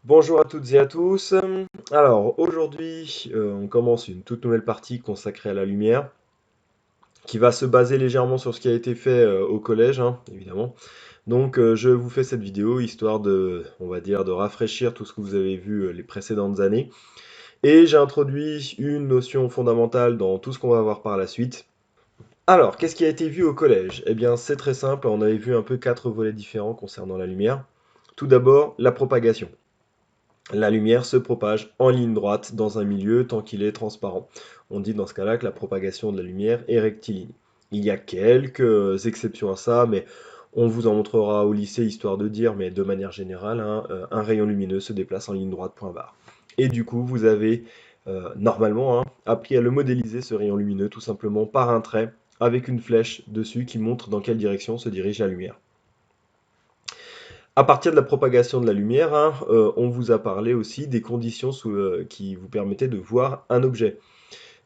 Bonjour à toutes et à tous. Alors aujourd'hui, on commence une toute nouvelle partie consacrée à la lumière, qui va se baser légèrement sur ce qui a été fait au collège, hein, évidemment. Donc je vous fais cette vidéo histoire de, on va dire, de rafraîchir tout ce que vous avez vu les précédentes années. Et j'ai introduit une notion fondamentale dans tout ce qu'on va voir par la suite. Alors, qu'est-ce qui a été vu au collège? Eh bien, c'est très simple, on avait vu un peu quatre volets différents concernant la lumière. Tout d'abord, la propagation. La lumière se propage en ligne droite dans un milieu tant qu'il est transparent. On dit dans ce cas-là que la propagation de la lumière est rectiligne. Il y a quelques exceptions à ça, mais on vous en montrera au lycée histoire de dire, mais de manière générale, hein, un rayon lumineux se déplace en ligne droite, point barre. Et du coup, vous avez normalement appris à le modéliser, ce rayon lumineux, tout simplement par un trait avec une flèche dessus qui montre dans quelle direction se dirige la lumière. À partir de la propagation de la lumière, hein, on vous a parlé aussi des conditions qui vous permettaient de voir un objet.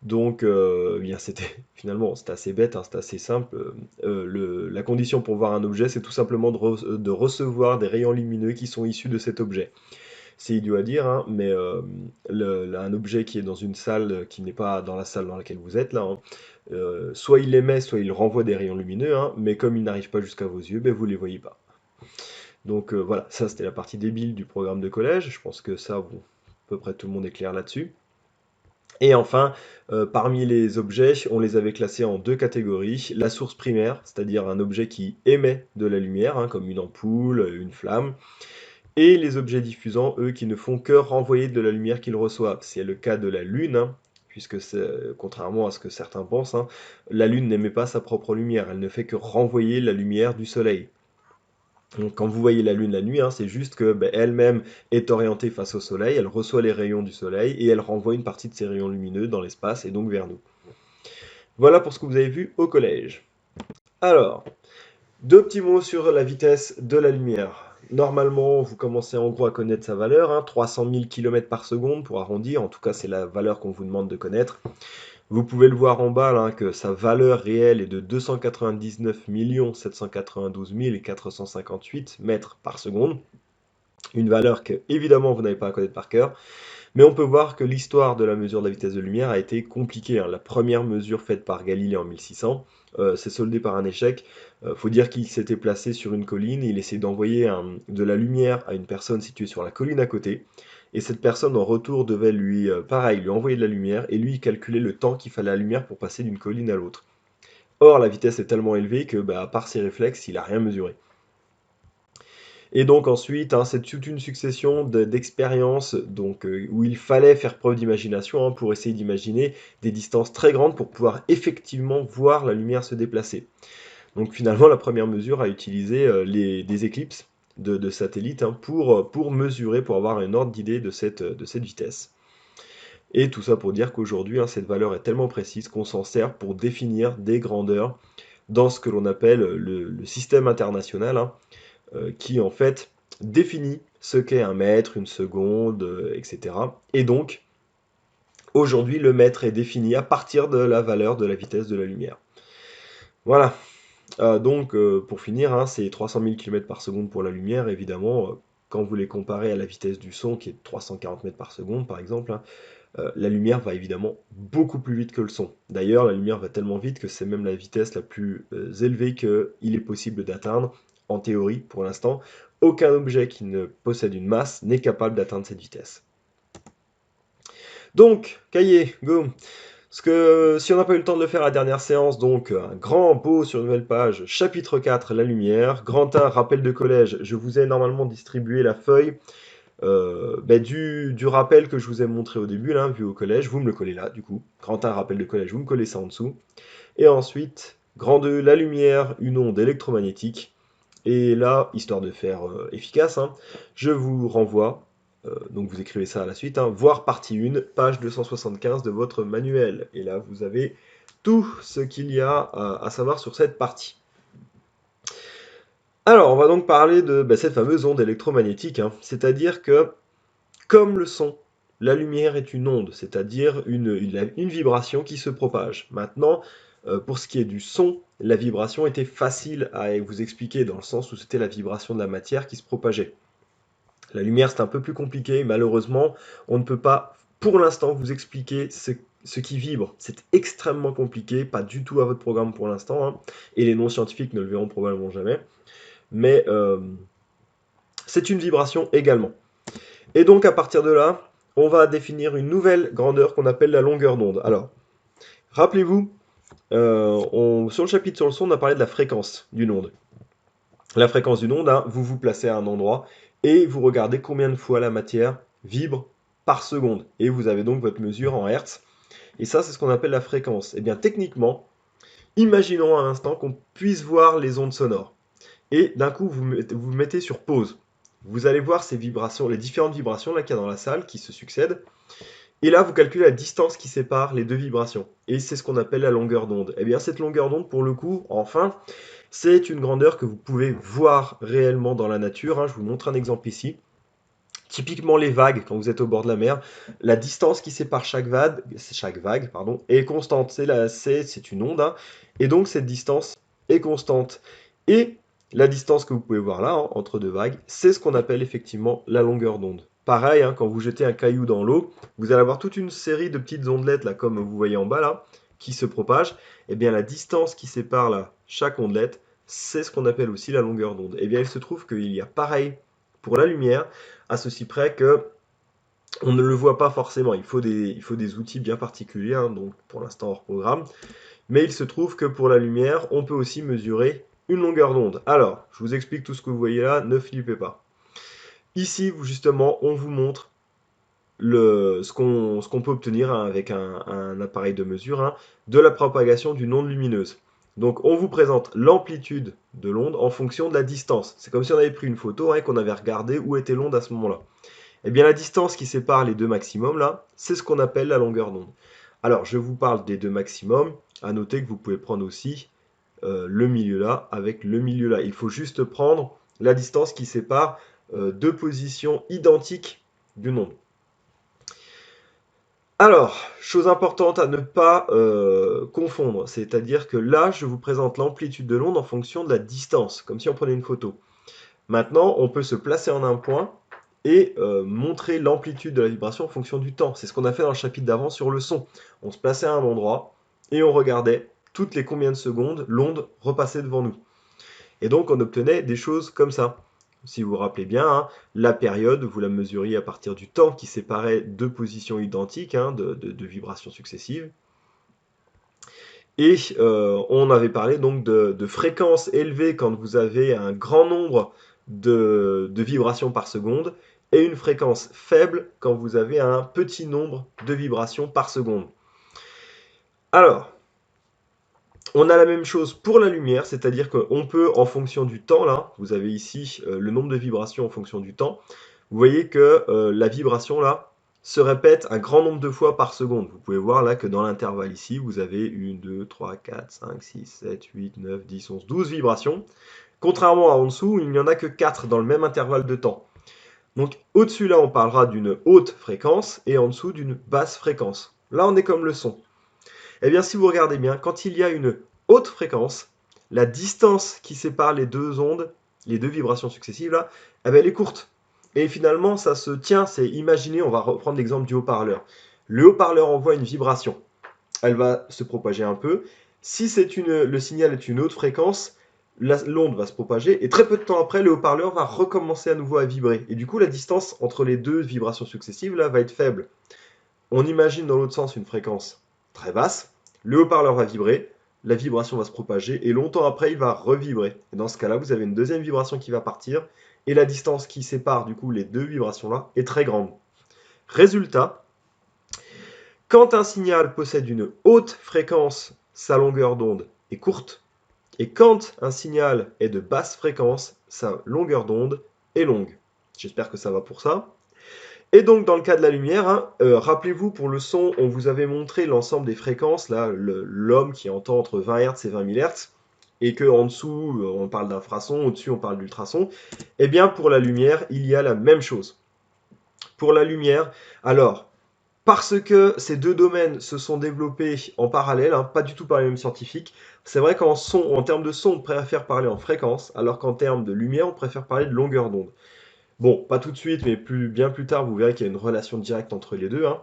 Donc, eh bien, c'était finalement c'était assez bête, hein, c'était assez simple. La condition pour voir un objet, c'est tout simplement de recevoir des rayons lumineux qui sont issus de cet objet. C'est idiot à dire, hein, mais un objet qui est dans une salle qui n'est pas dans la salle dans laquelle vous êtes là, hein, soit il émet, soit il renvoie des rayons lumineux, hein, mais comme ils n'arrivent pas jusqu'à vos yeux, ben, vous ne les voyez pas. Donc voilà, ça c'était la partie débile du programme de collège. Je pense que ça, bon, à peu près tout le monde est clair là-dessus. Et enfin, parmi les objets, on les avait classés en deux catégories. La source primaire, c'est-à-dire un objet qui émet de la lumière, hein, comme une ampoule, une flamme. Et les objets diffusants, eux, qui ne font que renvoyer de la lumière qu'ils reçoivent. C'est le cas de la Lune, hein, puisque contrairement à ce que certains pensent, hein, la Lune n'émet pas sa propre lumière. Elle ne fait que renvoyer la lumière du Soleil. Donc, quand vous voyez la Lune la nuit, hein, c'est juste que ben, elle-même est orientée face au Soleil, elle reçoit les rayons du Soleil et elle renvoie une partie de ces rayons lumineux dans l'espace et donc vers nous. Voilà pour ce que vous avez vu au collège. Alors, deux petits mots sur la vitesse de la lumière. Normalement, vous commencez en gros à connaître sa valeur, hein, 300 000 km par seconde pour arrondir, en tout cas c'est la valeur qu'on vous demande de connaître. Vous pouvez le voir en bas là, que sa valeur réelle est de 299 792 458 mètres par seconde. Une valeur que, évidemment, vous n'avez pas à connaître par cœur. Mais on peut voir que l'histoire de la mesure de la vitesse de lumière a été compliquée, hein. La première mesure faite par Galilée en 1600 s'est soldée par un échec. Faut dire qu'il s'était placé sur une colline, il essayait d'envoyer de la lumière à une personne située sur la colline à côté. Et cette personne, en retour, devait lui, pareil, lui envoyer de la lumière, et lui, il calculait le temps qu'il fallait à la lumière pour passer d'une colline à l'autre. Or, la vitesse est tellement élevée que, bah, à part ses réflexes, il n'a rien mesuré. Et donc ensuite, hein, c'est toute une succession d'expériences où il fallait faire preuve d'imagination, hein, pour essayer d'imaginer des distances très grandes pour pouvoir effectivement voir la lumière se déplacer. Donc finalement, la première mesure a utilisé des éclipses de satellites, hein, pour mesurer, pour avoir un ordre d'idée de cette vitesse. Et tout ça pour dire qu'aujourd'hui, hein, cette valeur est tellement précise qu'on s'en sert pour définir des grandeurs dans ce que l'on appelle le système international, hein, qui en fait définit ce qu'est un mètre, une seconde, etc. Et donc, aujourd'hui, le mètre est défini à partir de la valeur de la vitesse de la lumière. Voilà. Donc, pour finir, hein, c'est 300 000 km par seconde pour la lumière, évidemment. Quand vous les comparez à la vitesse du son, qui est de 340 mètres par seconde, par exemple, hein, la lumière va évidemment beaucoup plus vite que le son. D'ailleurs, la lumière va tellement vite que c'est même la vitesse la plus élevée qu'il est possible d'atteindre, en théorie pour l'instant. Aucun objet qui ne possède une masse n'est capable d'atteindre cette vitesse. Donc, cahier, go. Parce que si on n'a pas eu le temps de le faire à la dernière séance, donc un grand beau sur une nouvelle page, chapitre 4, la lumière. Grand 1, rappel de collège. Je vous ai normalement distribué la feuille du rappel que je vous ai montré au début, là, vu au collège, vous me le collez là, du coup. Grand 1, rappel de collège, vous me collez ça en dessous. Et ensuite, grand 2, la lumière, une onde électromagnétique. Et là, histoire de faire efficace, hein, je vous renvoie, donc vous écrivez ça à la suite, hein, voir partie 1, page 275 de votre manuel. Et là, vous avez tout ce qu'il y a à savoir sur cette partie. Alors, on va donc parler de cette fameuse onde électromagnétique, hein, c'est-à-dire que comme le son, la lumière est une onde, c'est-à-dire une vibration qui se propage. Maintenant, pour ce qui est du son, la vibration était facile à vous expliquer dans le sens où c'était la vibration de la matière qui se propageait. La lumière, c'est un peu plus compliqué. Malheureusement, on ne peut pas, pour l'instant, vous expliquer ce qui vibre. C'est extrêmement compliqué, pas du tout à votre programme pour l'instant, hein. Et les non-scientifiques ne le verront probablement jamais. Mais c'est une vibration également. Et donc, à partir de là, on va définir une nouvelle grandeur qu'on appelle la longueur d'onde. Alors, rappelez-vous, sur le chapitre sur le son, on a parlé de la fréquence d'une onde. La fréquence d'une onde, hein, vous vous placez à un endroit et vous regardez combien de fois la matière vibre par seconde. Et vous avez donc votre mesure en hertz. Et ça, c'est ce qu'on appelle la fréquence. Et bien, techniquement, imaginons un instant qu'on puisse voir les ondes sonores. Et d'un coup, vous mettez sur pause. Vous allez voir ces vibrations, les différentes vibrations qu'il y a dans la salle qui se succèdent. Et là, vous calculez la distance qui sépare les deux vibrations. Et c'est ce qu'on appelle la longueur d'onde. Et bien, cette longueur d'onde, pour le coup, enfin, c'est une grandeur que vous pouvez voir réellement dans la nature, hein. Je vous montre un exemple ici. Typiquement les vagues, quand vous êtes au bord de la mer, la distance qui sépare chaque vague est constante. C'est une onde, hein. Et donc cette distance est constante. Et la distance que vous pouvez voir là, hein, entre deux vagues, c'est ce qu'on appelle effectivement la longueur d'onde. Pareil, hein, quand vous jetez un caillou dans l'eau, vous allez avoir toute une série de petites ondelettes, là, comme vous voyez en bas, là, qui se propagent. Et bien la distance qui sépare là, chaque ondelette, c'est ce qu'on appelle aussi la longueur d'onde. Et bien il se trouve qu'il y a pareil pour la lumière, à ceci près que on ne le voit pas forcément. Il faut des outils bien particuliers, hein, donc pour l'instant hors programme. Mais il se trouve que pour la lumière, on peut aussi mesurer une longueur d'onde. Alors, je vous explique tout ce que vous voyez là, ne flippez pas. Ici, justement, on vous montre ce qu'on peut obtenir, hein, avec un appareil de mesure, hein, de la propagation d'une onde lumineuse. Donc on vous présente l'amplitude de l'onde en fonction de la distance. C'est comme si on avait pris une photo, hein, et qu'on avait regardé où était l'onde à ce moment-là. Eh bien la distance qui sépare les deux maximums là, c'est ce qu'on appelle la longueur d'onde. Alors je vous parle des deux maximums, à noter que vous pouvez prendre aussi le milieu là avec le milieu là. Il faut juste prendre la distance qui sépare deux positions identiques d'une onde. Alors, chose importante à ne pas confondre, c'est-à-dire que là, je vous présente l'amplitude de l'onde en fonction de la distance, comme si on prenait une photo. Maintenant, on peut se placer en un point et montrer l'amplitude de la vibration en fonction du temps. C'est ce qu'on a fait dans le chapitre d'avant sur le son. On se plaçait à un endroit et on regardait toutes les combien de secondes l'onde repassait devant nous. Et donc, on obtenait des choses comme ça. Si vous vous rappelez bien, hein, la période, vous la mesuriez à partir du temps qui séparait deux positions identiques, hein, de vibrations successives. Et on avait parlé donc de fréquences élevées quand vous avez un grand nombre de vibrations par seconde et une fréquence faible quand vous avez un petit nombre de vibrations par seconde. Alors, on a la même chose pour la lumière, c'est-à-dire qu'on peut, en fonction du temps, là, vous avez ici le nombre de vibrations en fonction du temps, vous voyez que la vibration, là, se répète un grand nombre de fois par seconde. Vous pouvez voir là que dans l'intervalle ici, vous avez 1, 2, 3, 4, 5, 6, 7, 8, 9, 10, 11, 12 vibrations. Contrairement à en dessous, il n'y en a que 4 dans le même intervalle de temps. Donc au-dessus, là, on parlera d'une haute fréquence et en dessous d'une basse fréquence. Là, on est comme le son. Eh bien, si vous regardez bien, quand il y a une haute fréquence, la distance qui sépare les deux ondes, les deux vibrations successives, là, eh bien, elle est courte. Et finalement, ça se tient, c'est imaginer, on va reprendre l'exemple du haut-parleur. Le haut-parleur envoie une vibration, elle va se propager un peu. Si le signal est une haute fréquence, l'onde va se propager et très peu de temps après, le haut-parleur va recommencer à nouveau à vibrer. Et du coup, la distance entre les deux vibrations successives là, va être faible. On imagine dans l'autre sens une fréquence très basse, le haut-parleur va vibrer, la vibration va se propager et longtemps après, il va revibrer. Et dans ce cas-là, vous avez une deuxième vibration qui va partir et la distance qui sépare du coup les deux vibrations-là est très grande. Résultat, quand un signal possède une haute fréquence, sa longueur d'onde est courte, et quand un signal est de basse fréquence, sa longueur d'onde est longue. J'espère que ça va pour ça. Et donc dans le cas de la lumière, hein, rappelez-vous pour le son, on vous avait montré l'ensemble des fréquences, là, l'homme qui entend entre 20 Hz et 20 000 Hz, et qu'en dessous on parle d'infrason, au-dessus on parle d'ultrason. Eh bien pour la lumière, il y a la même chose. Pour la lumière, alors, parce que ces deux domaines se sont développés en parallèle, hein, pas du tout par les mêmes scientifiques, c'est vrai en termes de son, on préfère parler en fréquence, alors qu'en termes de lumière, on préfère parler de longueur d'onde. Bon, pas tout de suite, mais bien plus tard, vous verrez qu'il y a une relation directe entre les deux, hein.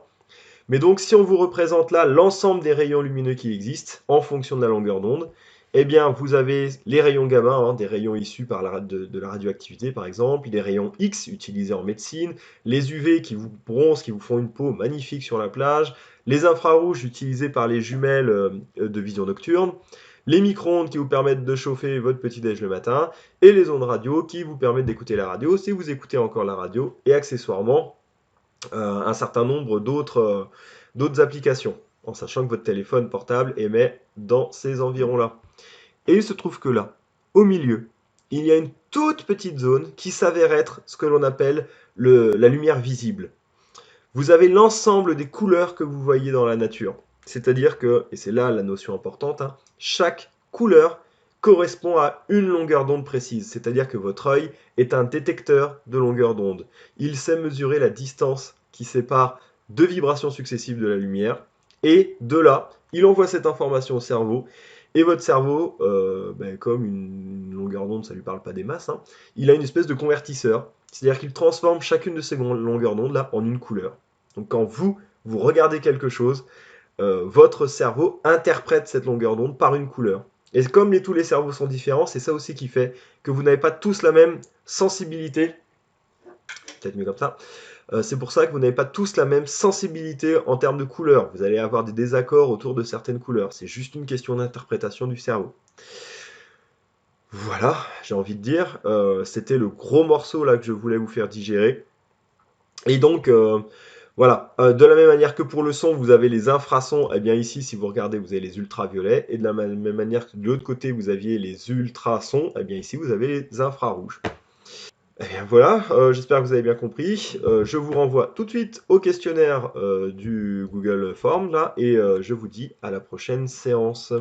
Mais donc, si on vous représente là l'ensemble des rayons lumineux qui existent en fonction de la longueur d'onde, eh bien, vous avez les rayons gamma, hein, des rayons issus de la radioactivité, par exemple, les rayons X utilisés en médecine, les UV qui vous bronzent, qui vous font une peau magnifique sur la plage, les infrarouges utilisés par les jumelles de vision nocturne, les micro-ondes qui vous permettent de chauffer votre petit-déj le matin, et les ondes radio qui vous permettent d'écouter la radio si vous écoutez encore la radio, et accessoirement, un certain nombre d'autres applications, en sachant que votre téléphone portable émet dans ces environs-là. Et il se trouve que là, au milieu, il y a une toute petite zone qui s'avère être ce que l'on appelle la lumière visible. Vous avez l'ensemble des couleurs que vous voyez dans la nature. C'est-à-dire que, et c'est là la notion importante, hein, chaque couleur correspond à une longueur d'onde précise. C'est-à-dire que votre œil est un détecteur de longueur d'onde. Il sait mesurer la distance qui sépare deux vibrations successives de la lumière. Et de là, il envoie cette information au cerveau. Et votre cerveau, comme une longueur d'onde, ça ne lui parle pas des masses, hein, il a une espèce de convertisseur. C'est-à-dire qu'il transforme chacune de ces longueurs d'onde là en une couleur. Donc quand vous regardez quelque chose, votre cerveau interprète cette longueur d'onde par une couleur. Et comme tous les cerveaux sont différents, c'est ça aussi qui fait que vous n'avez pas tous la même sensibilité. Peut-être mieux comme ça. C'est pour ça que vous n'avez pas tous la même sensibilité en termes de couleurs. Vous allez avoir des désaccords autour de certaines couleurs. C'est juste une question d'interprétation du cerveau. Voilà, j'ai envie de dire. C'était le gros morceau là que je voulais vous faire digérer. Et donc, voilà, de la même manière que pour le son, vous avez les infrasons, et bien ici, si vous regardez, vous avez les ultraviolets, et de la même manière que de l'autre côté, vous aviez les ultrasons, et bien ici, vous avez les infrarouges. Et bien voilà, j'espère que vous avez bien compris. Je vous renvoie tout de suite au questionnaire du Google Form, là, et je vous dis à la prochaine séance.